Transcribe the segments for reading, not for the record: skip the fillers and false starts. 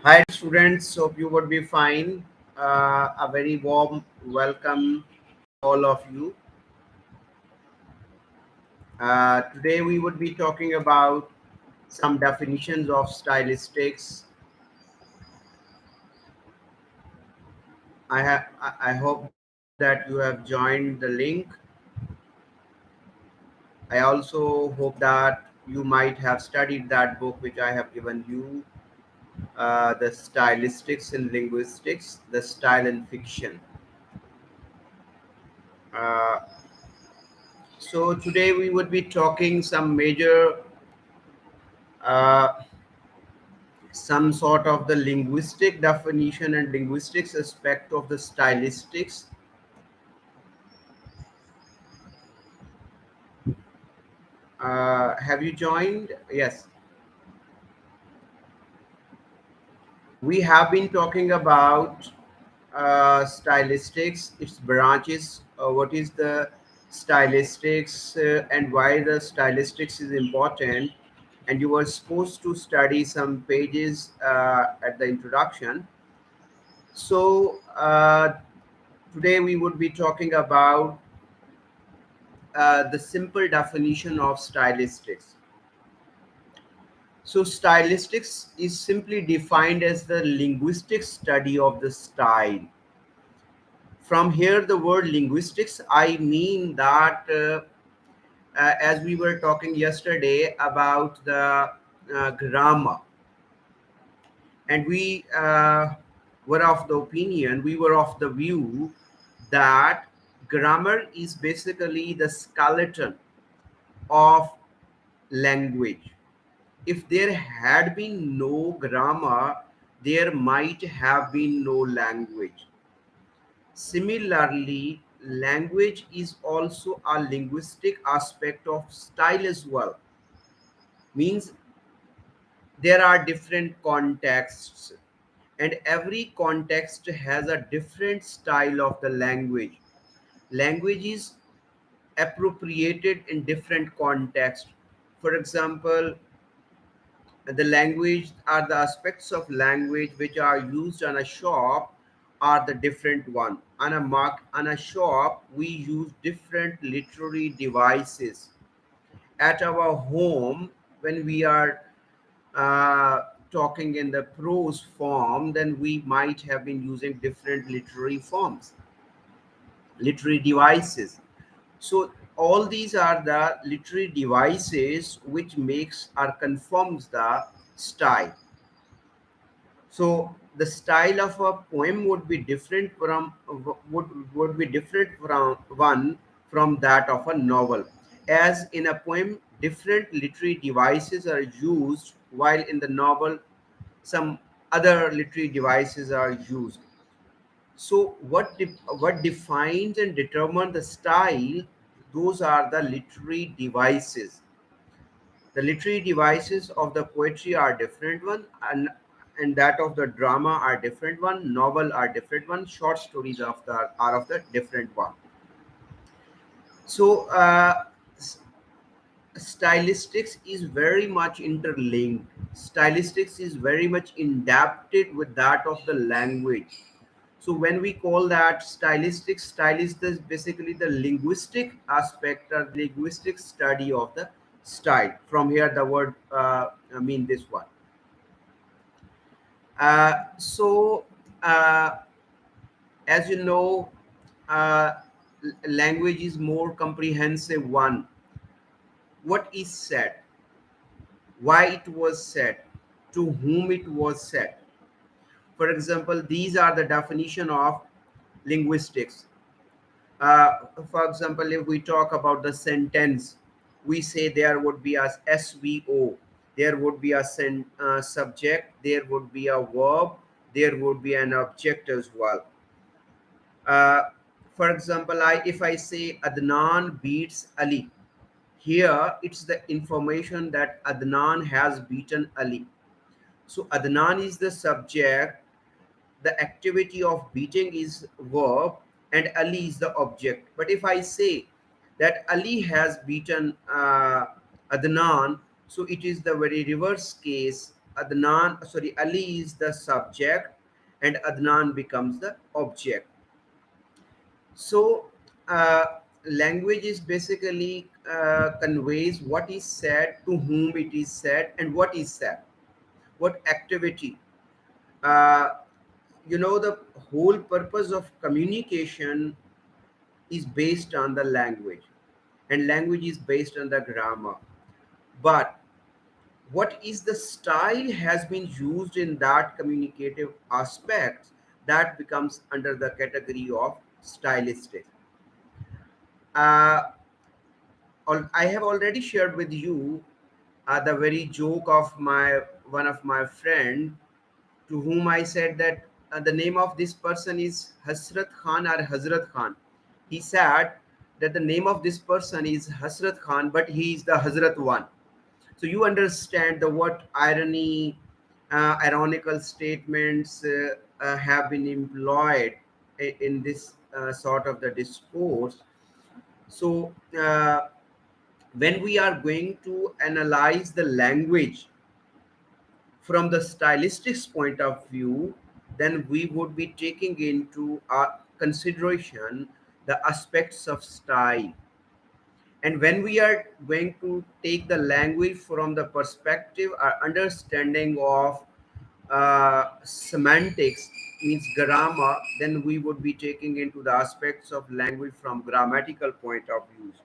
Hi, students. Hope you would be fine. A very warm welcome to all of you. Today, we would be talking about some definitions of stylistics. I hope that you have joined the link. I also hope that you might have studied that book which I have given you, the Stylistics in Linguistics, the Style and Fiction. Uh, so today we would be talking uh, some sort of the linguistic definition and linguistics aspect of the stylistics. Have you joined? Yes. We have been talking about stylistics, its branches, what is the stylistics, and why the stylistics is important. And you were supposed to study some pages at the introduction. So, today we would be talking about the simple definition of stylistics. So, stylistics is simply defined as the linguistic study of the style. From here, the word linguistics, I mean that as we were talking yesterday about the grammar, and we were of the view that grammar is basically the skeleton of language. If there had been no grammar, there might have been no language. Similarly, language is also a linguistic aspect of style as well. Means there are different contexts, and every context has a different style of the language. Language is appropriated in different contexts. For example, the language are the aspects of language which are used on a shop are the different one. On a shop we use different literary devices. At our home, when we are uh, talking in the prose form, then we might have been using different literary forms, literary devices. So all these are the literary devices which makes or confirms the style. So the style of a poem would be different would be different from that of a novel. As in a poem, different literary devices are used, while in the novel, some other literary devices are used. So what defines and determines the style? Those are the literary devices. The literary devices of the poetry are different one, and that of the drama are different one, novel are different one, short stories of the are of the different one. So s- stylistics is very much interlinked. Stylistics is very much adapted with that of the language. So when we call that stylistics, stylist is basically the linguistic aspect or linguistic study of the style. From here, the word I mean this one. So as you know, uh, language is more comprehensive one. What is said, why it was said, to whom it was said. For example, these are the definition of linguistics. Uh, for example, if we talk about the sentence, we say there would be a SVO, there would be a subject, there would be a verb, there would be an object as well. Uh, for example, if I say Adnan beats Ali, here it's the information that Adnan has beaten Ali. So Adnan is the subject, the activity of beating is verb, and Ali is the object. But if I say that Ali has beaten Adnan, so it is the very reverse case. Ali is the subject, and Adnan becomes the object. So, language is basically conveys what is said, to whom it is said, and what is said, what activity. Uh, the whole purpose of communication is based on the language, and language is based on the grammar. But what is the style has been used in that communicative aspect, that becomes under the category of stylistic. Uh, I have already shared with you the very joke of my one of my friend, to whom I said that the name of this person is Hasrat Khan or Hazrat Khan. He said that the name of this person is Hasrat Khan, but he is the Hazrat one. So you understand the what irony, ironical statements have been employed in this sort of the discourse. So when we are going to analyze the language from the stylistics point of view, then we would be taking into consideration the aspects of style. And when we are going to take the language from the perspective or understanding of semantics, means grammar, then we would be taking into the aspects of language from grammatical point of views.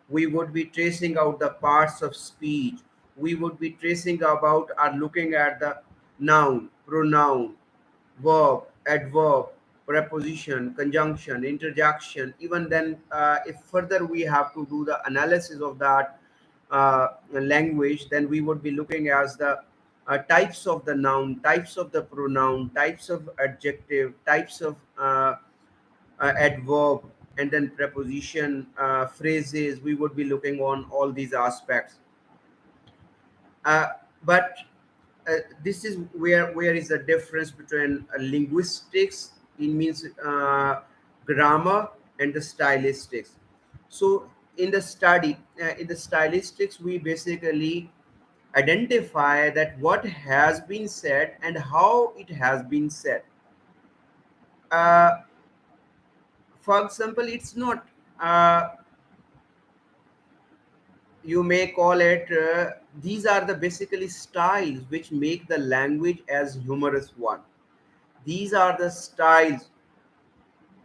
We would be tracing out the parts of speech. We would be tracing about or looking at the noun, pronoun, verb, adverb, preposition, conjunction, interjection. Even then, if further we have to do the analysis of that language, then we would be looking as the types of the noun, types of the pronoun, types of adjective, types of adverb, and then preposition, phrases. We would be looking on all these aspects. Uh, but this is where is the difference between linguistics, it means grammar, and the stylistics. So in the stylistics, we basically identify that what has been said and how it has been said. uh, for example, it's not, uh, you may call it, these are the basically styles which make the language as humorous one. These are the styles,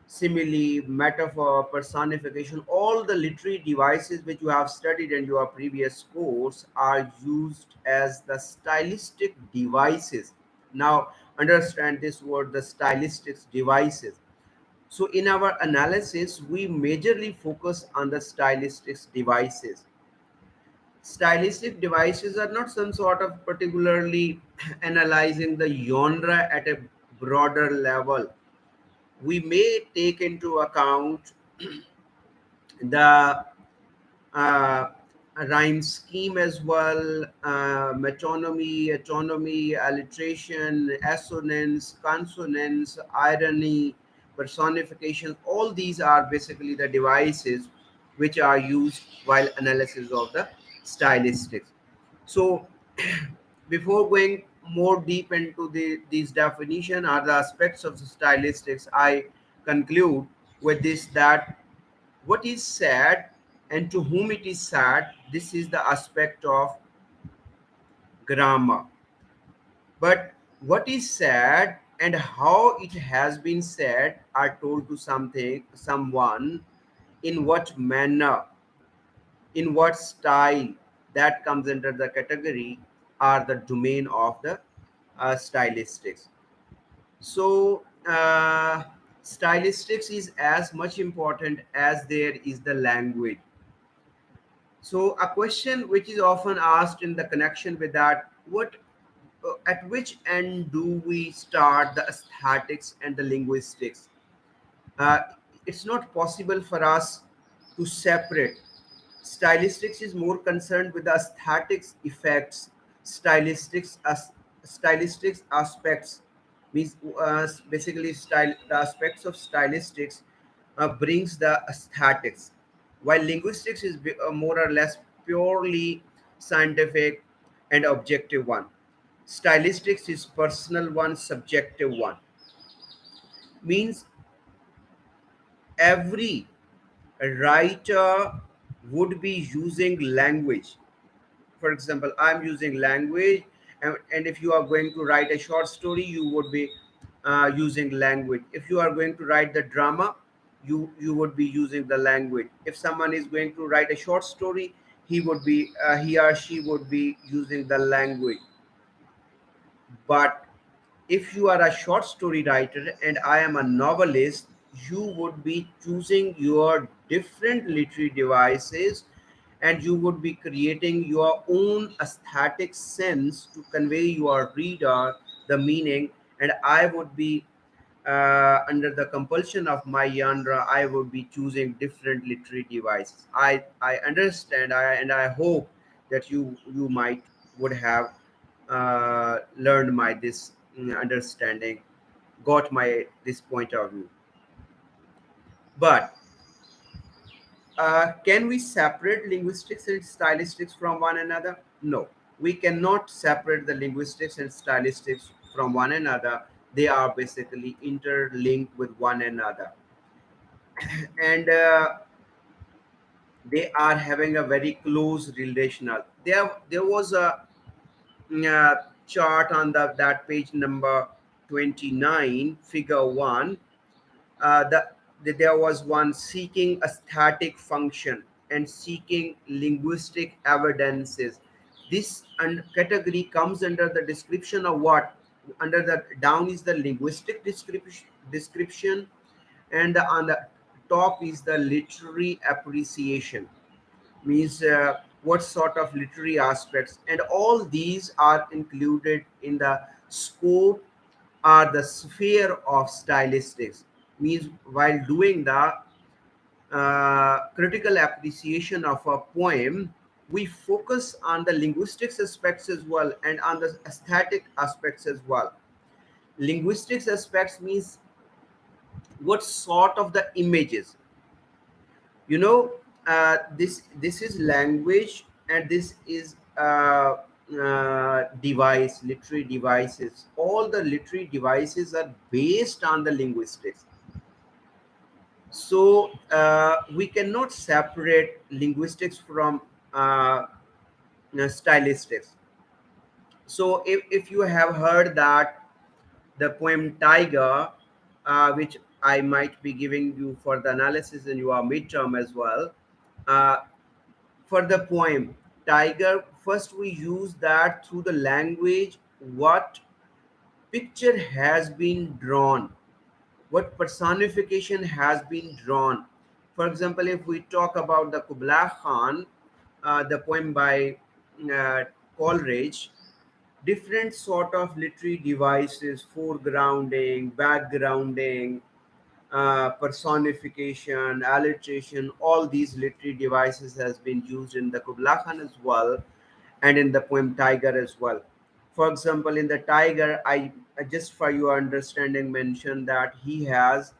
simile, metaphor, personification, all the literary devices which you have studied in your previous course are used as the stylistic devices. Now, understand this word, the stylistics devices. So, in our analysis, we majorly focus on the stylistics devices. Stylistic devices are not some sort of particularly analyzing the genre at a broader level. We may take into account the uh, rhyme scheme as well, metonymy, autonomy, alliteration, assonance, consonance, irony, personification. All these are basically the devices which are used while analysis of the stylistics. So, before going more deep into these definition or the aspects of the stylistics, I conclude with this, that what is said and to whom it is said, this is the aspect of grammar. But what is said and how it has been said are told to someone, in what manner, in what style, that comes under the category are the domain of the stylistics. So, stylistics is as much important as there is the language. So, a question which is often asked in the connection with that, what at which end do we start the aesthetics and the linguistics? uh, it's not possible for us to separate. Stylistics is more concerned with the aesthetics effects. Stylistics aspects means, basically, style the aspects of stylistics brings the aesthetics, while linguistics is more or less purely scientific and objective one. Stylistics is personal one, subjective one. Means every writer would be using language. For example, I'm using language, and if you are going to write a short story, you would be using language. If you are going to write the drama, you would be using the language. If someone is going to write a short story, he or she would be using the language. But if you are a short story writer and I am a novelist, you would be choosing your different literary devices, and you would be creating your own aesthetic sense to convey your reader the meaning. And I would be under the compulsion of my genre, I would be choosing different literary devices. I understand, and I hope that you might would have learned my this understanding, got my this point of view. But can we separate linguistics and stylistics from one another? No, we cannot separate the linguistics and stylistics from one another. They are basically interlinked with one another, and they are having a very close relational. There was a uh, chart on that page number 29, figure 1. There was one seeking a static function and seeking linguistic evidences. This category comes under the description of what? Under the down is the linguistic description, and on the top is the literary appreciation. Means what sort of literary aspects, and all these are included in the scope or the sphere of stylistics. Means while doing the critical appreciation of a poem, we focus on the linguistics aspects as well and on the aesthetic aspects as well. Linguistics aspects means what sort of the images, you know, this is language, and this is device, literary devices. All the literary devices are based on the linguistics. So we cannot separate linguistics from stylistics. So if you have heard that the poem Tiger, which I might be giving you for the analysis in your midterm as well, uh, for the poem Tiger, first we use that through the language, what picture has been drawn, what personification has been drawn. For example, if we talk about the Kubla Khan, the poem by uh, Coleridge, different sort of literary devices, foregrounding, backgrounding, personification, alliteration, all these literary devices has been used in the Kubla Khan as well, and in the poem Tiger as well. For example, in the Tiger, just for your understanding mentioned that he has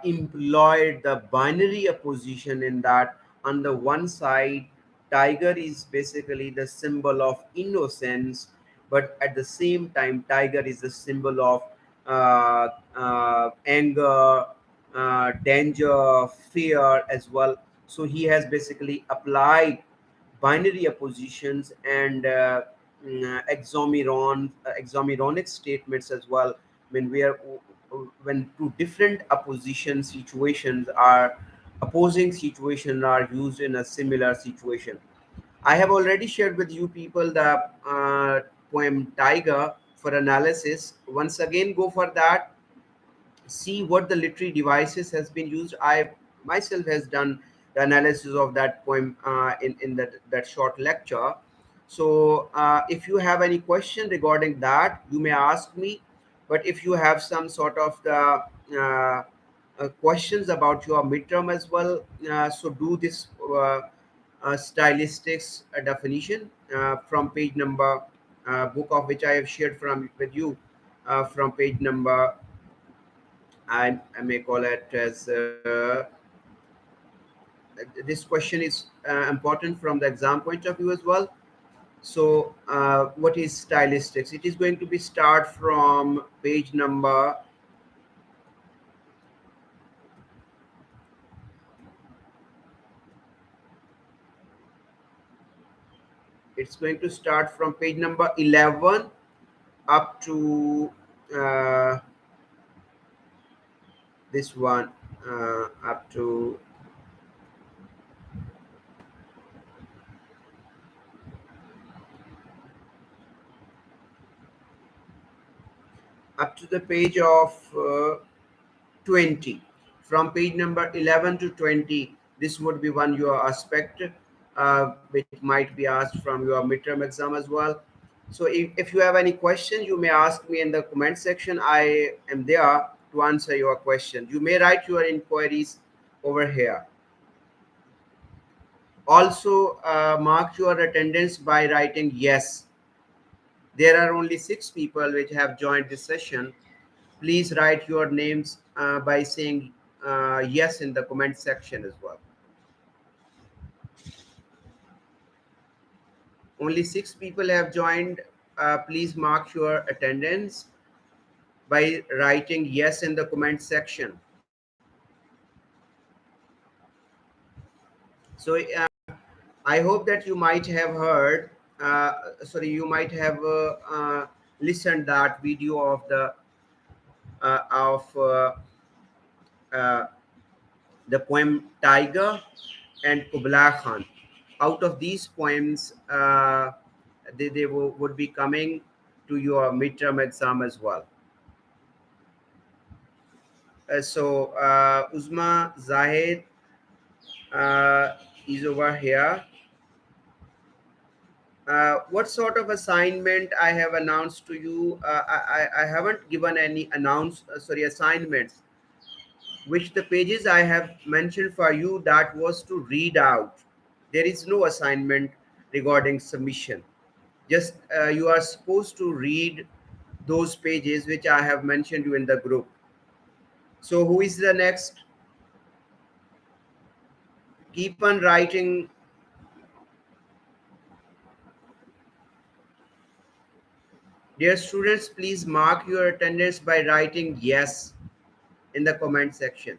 employed the binary opposition, in that on the one side tiger is basically the symbol of innocence, but at the same time tiger is the symbol of anger, danger, fear as well. So he has basically applied binary oppositions and exomeronic statements as well. When we are when two different opposition situations are opposing situations are used in a similar situation. I have already shared with you people the poem Tiger for analysis. Once again, go for that, see what the literary devices has been used. I myself has done the analysis of that poem in that short lecture. So if you have any question regarding that, you may ask me. But if you have some sort of the questions about your midterm as well, so do this stylistics definition from page number, book of which I have shared from with you, from page number, I may call it as this question is important from the exam point of view as well. So what is stylistics? It is going to be start from page number, it's going to start from page number 11 up to uh, this one, up to the page of 20. From page number 11 to 20, this would be one your aspect, which might be asked from your midterm exam as well. So if you have any questions, you may ask me in the comment section. I am there to answer your questions. You may write your inquiries over here. Also, mark your attendance by writing yes. There are only 6 people which have joined this session. Please write your names by saying yes in the comment section as well. Only 6 people have joined. Please mark your attendance by writing yes in the comment section. So I hope that you might have heard, you might have listened that video of uh, the poem Tiger and Kublai Khan. Out of these poems, would be coming to your midterm exam as well. Uzma Zahid is over here. What sort of assignment I have announced to you? I haven't given any assignments. Which the pages I have mentioned for you, that was to read out. There is no assignment regarding submission. Just you are supposed to read those pages which I have mentioned you in the group. So who is the next? Keep on writing. Dear students, please mark your attendance by writing yes in the comment section.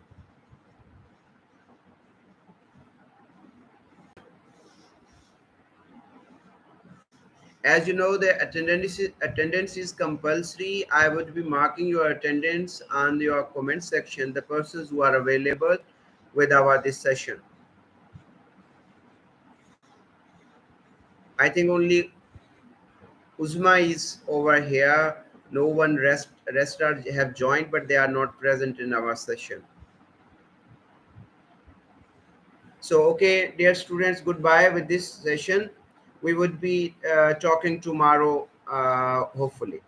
As you know, the attendance is compulsory. I would be marking your attendance on your comment section, the persons who are available with our this session. I think only Uzma is over here. No one rest are have joined, but they are not present in our session. So, okay, dear students, goodbye with this session. We would be talking tomorrow, hopefully.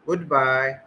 Goodbye.